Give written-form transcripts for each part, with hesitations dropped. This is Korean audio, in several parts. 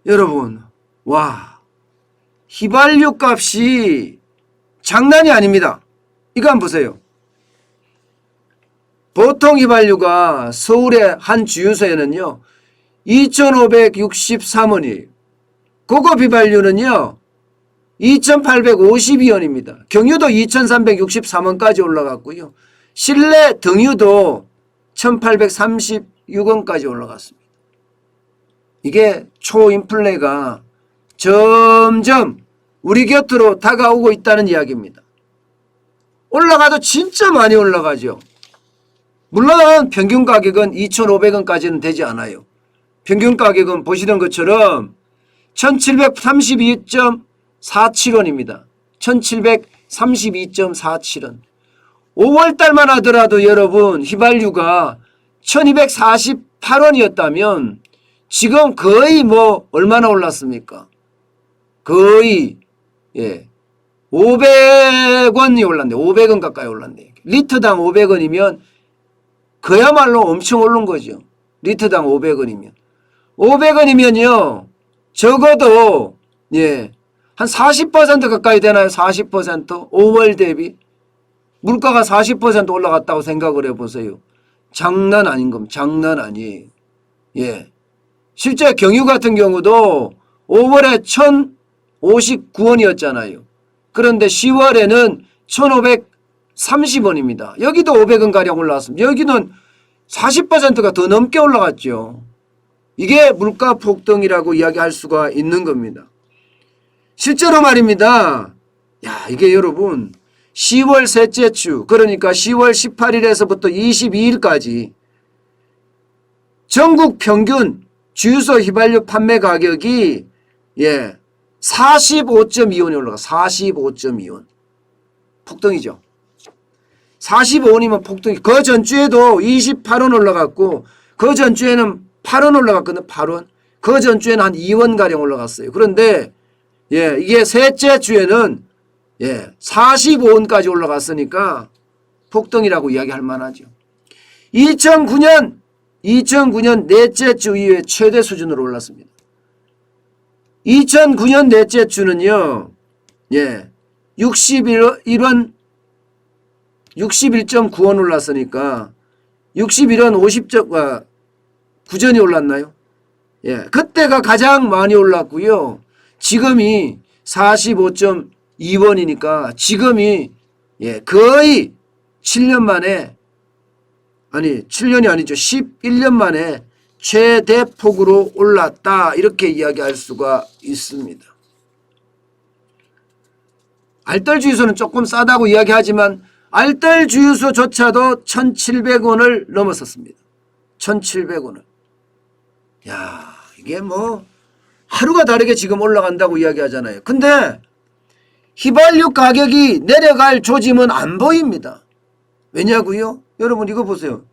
여러분, 와, 휘발유 값이 장난이 아닙니다. 이거 한번 보세요. 보통 휘발유가 서울의 한 주유소에는요 2,563원이에요. 고급 휘발유는요 2,852원입니다. 경유도 2,363원까지 올라갔고요. 실내 등유도 1,836원까지 올라갔습니다. 이게 초인플레가 점점 우리 곁으로 다가오고 있다는 이야기입니다. 올라가도 진짜 많이 올라가죠. 물론 평균 가격은 2,500원까지는 되지 않아요. 평균 가격은 보시는 것처럼 1,732.47원입니다. 1,732.47원. 5월달만 하더라도 여러분 휘발유가 1,248원이었다면 지금 거의 뭐 얼마나 올랐습니까? 거의 500원이 올랐네. 500원 가까이 올랐네. 리터당 500원이면 그야말로 엄청 오른 거죠. 리터당 500원이면. 500원이면요. 적어도 한 40% 가까이 되나요? 40%? 5월 대비. 물가가 40% 올라갔다고 생각을 해보세요. 장난 아닌 겁니다. 장난 아니에요. 실제 경유 같은 경우도 5월에 1,059원이었잖아요. 그런데 10월에는 1,530원입니다. 여기도 500원가량 올라왔습니다. 여기는 40%가 더 넘게 올라갔죠. 이게 물가 폭등이라고 이야기할 수가 있는 겁니다. 실제로 말입니다. 이게 여러분 10월 셋째 주, 그러니까 10월 18일에서부터 22일까지 전국 평균 주유소 휘발유 판매 가격이 45.2원이 올라가. 45.2원. 폭등이죠. 45원이면 폭등이. 그 전주에도 28원 올라갔고 그 전주에는 8원 올라갔거든요. 8원. 그 전주에는 한 2원가량 올라갔어요. 그런데 이게 셋째 주에는 45원까지 올라갔으니까 폭등이라고 이야기할 만하죠. 2009년 넷째 주 이후에 최대 수준으로 올랐습니다. 2009년 넷째 주는요 61.9원 올랐으니까 61원 9전이 올랐나요? 그때가 가장 많이 올랐고요. 지금이 45.2원이니까 지금이 거의 7년 만에, 아니 7년이 아니죠. 11년 만에 최대폭으로 올랐다, 이렇게 이야기할 수가 있습니다. 알뜰 주유소는 조금 싸다고 이야기하지만 알뜰 주유소조차도 1,700원을 넘었었습니다. 1,700원을. 이게 뭐 하루가 다르게 지금 올라간다고 이야기하잖아요. 근데 휘발유 가격이 내려갈 조짐은 안 보입니다. 왜냐고요? 여러분 이거 보세요.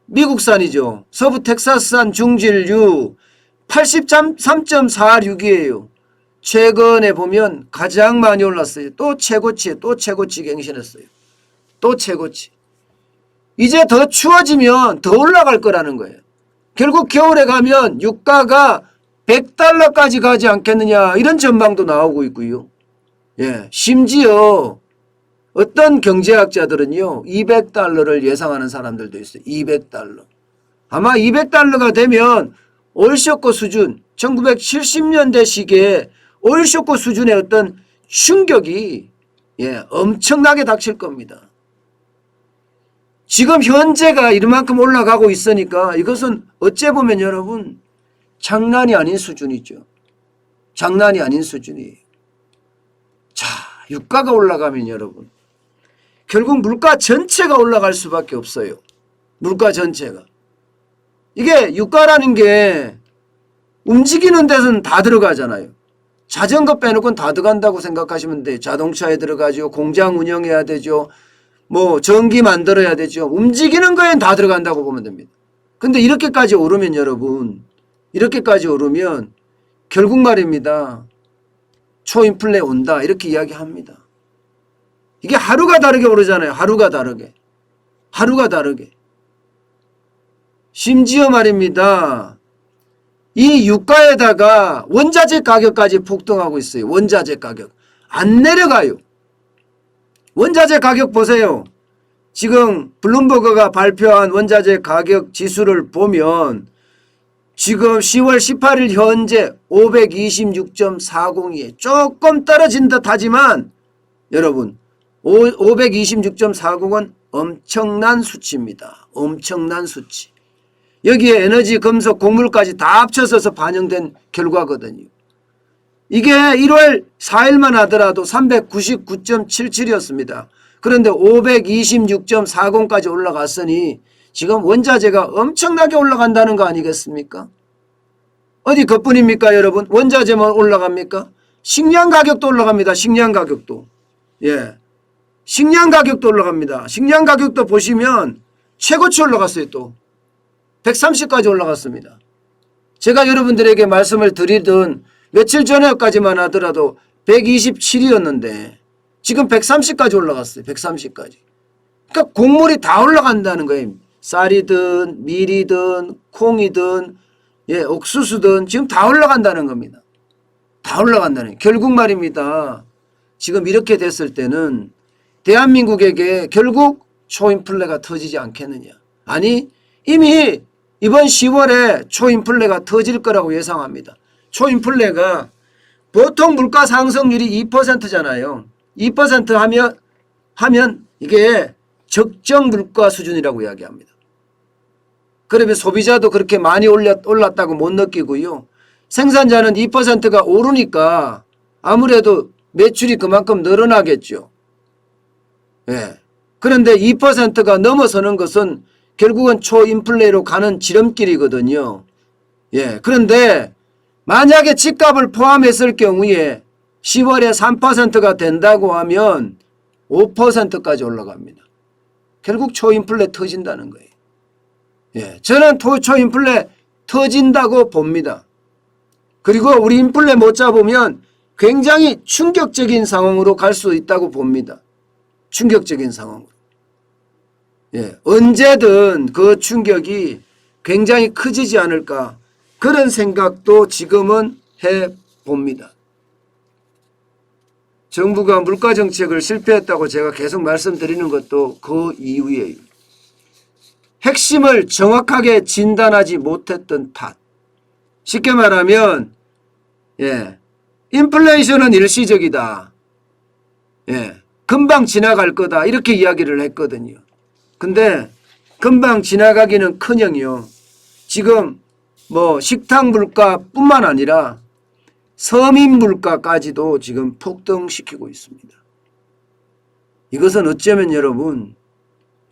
미국산이죠. 서부 텍사스산 중질유 83.46이에요. 최근에 보면 가장 많이 올랐어요. 또 최고치에 또 최고치 갱신했어요. 또 최고치. 이제 더 추워지면 더 올라갈 거라는 거예요. 결국 겨울에 가면 유가가 $100까지 가지 않겠느냐, 이런 전망도 나오고 있고요. 심지어 어떤 경제학자들은요 200달러를 예상하는 사람들도 있어요. 200달러. 아마 200달러가 되면 올쇼크 수준, 1970년대 시기에 올쇼크 수준의 어떤 충격이 엄청나게 닥칠 겁니다. 지금 현재가 이만큼 올라가고 있으니까 이것은 어째 보면 여러분 장난이 아닌 수준이죠. 장난이 아닌 수준이에요. 자, 유가가 올라가면 여러분 결국 물가 전체가 올라갈 수밖에 없어요. 물가 전체가. 이게 유가라는 게 움직이는 데서는 다 들어가잖아요. 자전거 빼놓고는 다 들어간다고 생각하시면 돼요. 자동차에 들어가죠. 공장 운영해야 되죠. 뭐 전기 만들어야 되죠. 움직이는 거에는 다 들어간다고 보면 됩니다. 근데 이렇게까지 오르면 여러분, 이렇게까지 오르면 결국 말입니다. 초인플레 온다, 이렇게 이야기합니다. 이게 하루가 다르게 오르잖아요. 하루가 다르게. 하루가 다르게. 심지어 말입니다. 이 유가에다가 원자재 가격까지 폭등하고 있어요. 원자재 가격 안 내려가요. 원자재 가격 보세요. 지금 블룸버그가 발표한 원자재 가격 지수를 보면 지금 10월 18일 현재 526.40이에요. 조금 떨어진 듯 하지만 여러분 526.40은 엄청난 수치입니다. 엄청난 수치. 여기에 에너지, 금속, 곡물까지 다 합쳐서 반영된 결과거든요. 이게 1월 4일만 하더라도 399.77이었습니다. 그런데 526.40까지 올라갔으니 지금 원자재가 엄청나게 올라간다는 거 아니겠습니까? 어디 그뿐입니까 여러분? 원자재만 올라갑니까? 식량 가격도 올라갑니다. 식량 가격도. 예. 식량 가격도 올라갑니다. 식량 가격도 보시면 최고치 올라갔어요. 또 130까지 올라갔습니다. 제가 여러분들에게 말씀을 드리던 며칠 전에까지만 하더라도 127이었는데 지금 130까지 올라갔어요. 130까지. 그러니까 곡물이 다 올라간다는 거예요. 쌀이든 밀이든 콩이든 예, 옥수수든 지금 다 올라간다는 겁니다. 다 올라간다는 거예요. 결국 말입니다. 지금 이렇게 됐을 때는 대한민국에게 결국 초인플레가 터지지 않겠느냐. 아니 이미 이번 10월에 초인플레가 터질 거라고 예상합니다. 초인플레가 보통 물가 상승률이 2%잖아요. 2% 하면 이게 적정 물가 수준이라고 이야기합니다. 그러면 소비자도 그렇게 많이 올랐다고 못 느끼고요. 생산자는 2%가 오르니까 아무래도 매출이 그만큼 늘어나겠죠. 예. 그런데 2%가 넘어서는 것은 결국은 초인플레로 가는 지름길이거든요. 예. 그런데 만약에 집값을 포함했을 경우에 10월에 3%가 된다고 하면 5%까지 올라갑니다. 결국 초인플레 터진다는 거예요. 예. 저는 초인플레 터진다고 봅니다. 그리고 우리 인플레 못 잡으면 굉장히 충격적인 상황으로 갈 수 있다고 봅니다. 충격적인 상황으로. 예. 언제든 그 충격이 굉장히 커지지 않을까 그런 생각도 지금은 해봅니다. 정부가 물가정책을 실패했다고 제가 계속 말씀드리는 것도 그 이유예요. 핵심을 정확하게 진단하지 못했던 탓. 쉽게 말하면 예, 인플레이션은 일시적이다. 예, 금방 지나갈 거다. 이렇게 이야기를 했거든요. 근데 금방 지나가기는커녕요. 지금 뭐 식당 물가뿐만 아니라 서민 물가까지도 지금 폭등시키고 있습니다. 이것은 어쩌면 여러분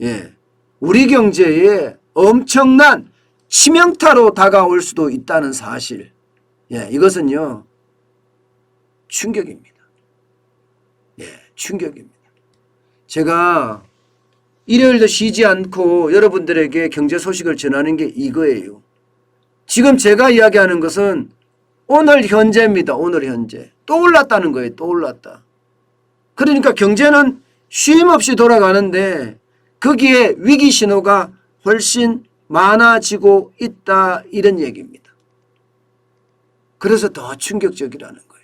예, 우리 경제에 엄청난 치명타로 다가올 수도 있다는 사실. 예, 이것은요 충격입니다. 예, 충격입니다. 제가 일요일도 쉬지 않고 여러분들에게 경제 소식을 전하는 게 이거예요. 지금 제가 이야기하는 것은 오늘 현재입니다. 오늘 현재. 또 올랐다는 거예요. 또 올랐다. 그러니까 경제는 쉼 없이 돌아가는데 거기에 위기 신호가 훨씬 많아지고 있다 이런 얘기입니다. 그래서 더 충격적이라는 거예요.